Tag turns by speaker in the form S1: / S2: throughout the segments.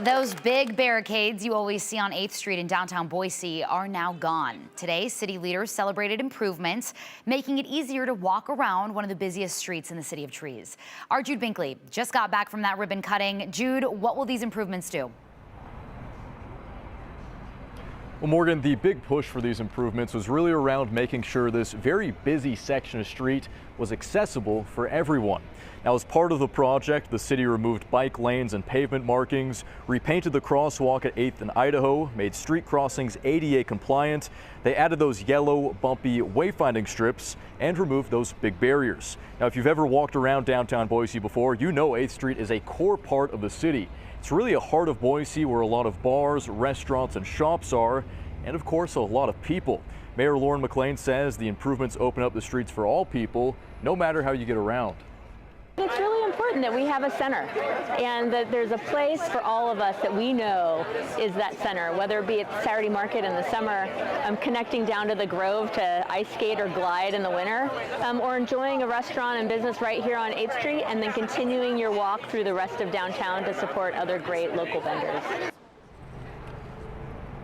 S1: Those big barricades you always see on 8th Street in downtown Boise are now gone. Today, city leaders celebrated improvements, making it easier to walk around one of the busiest streets in the City of Trees. Our Jude Binkley just got back from that ribbon cutting. Jude, what will these improvements do?
S2: Well, Morgan, the big push for these improvements was really around making sure this very busy section of street was accessible for everyone. Now, as part of the project, the city removed bike lanes and pavement markings, repainted the crosswalk at 8th and Idaho, made street crossings ADA compliant. They added those yellow, bumpy wayfinding strips and removed those big barriers. Now, if you've ever walked around downtown Boise before, you know 8th Street is a core part of the city. It's really a heart of Boise where a lot of bars, restaurants, and shops are, and of course, a lot of people. Mayor Lauren McLean says the improvements open up the streets for all people, no matter how you get around.
S3: It's really important that we have a center and that there's a place for all of us that we know is that center, whether it be at the Saturday market in the summer, connecting down to the Grove to ice skate or glide in the winter, or enjoying a restaurant and business right here on 8th Street and then continuing your walk through the rest of downtown to support other great local vendors.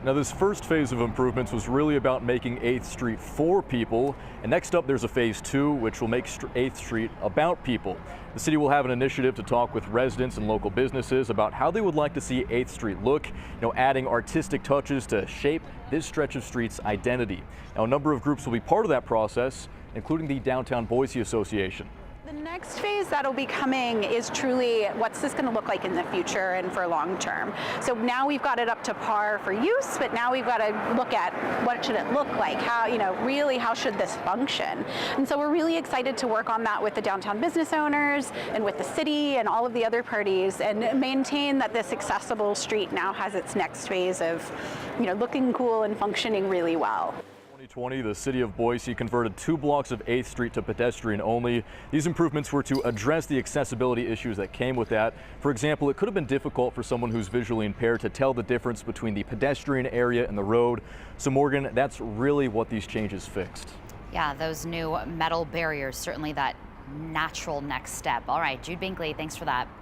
S2: Now, this first phase of improvements was really about making 8th Street for people. And next up, there's a phase 2, which will make 8th Street about people. The city will have an initiative to talk with residents and local businesses about how they would like to see 8th Street look, adding artistic touches to shape this stretch of street's identity. Now, a number of groups will be part of that process, including the Downtown Boise Association.
S4: The next phase that'll be coming is truly what's this going to look like in the future and for long term. So now we've got it up to par for use, but now we've got to look at what should it look like, how, really how should this function? And so we're really excited to work on that with the downtown business owners and with the city and all of the other parties and maintain that this accessible street now has its next phase of, looking cool and functioning really well.
S2: 2020, the city of Boise converted 2 blocks of 8th Street to pedestrian only. These improvements were to address the accessibility issues that came with that. For example, it could have been difficult for someone who's visually impaired to tell the difference between the pedestrian area and the road. So Morgan, that's really what these changes fixed.
S1: Yeah, those new metal barriers, certainly that natural next step. All right, Jude Binkley, thanks for that.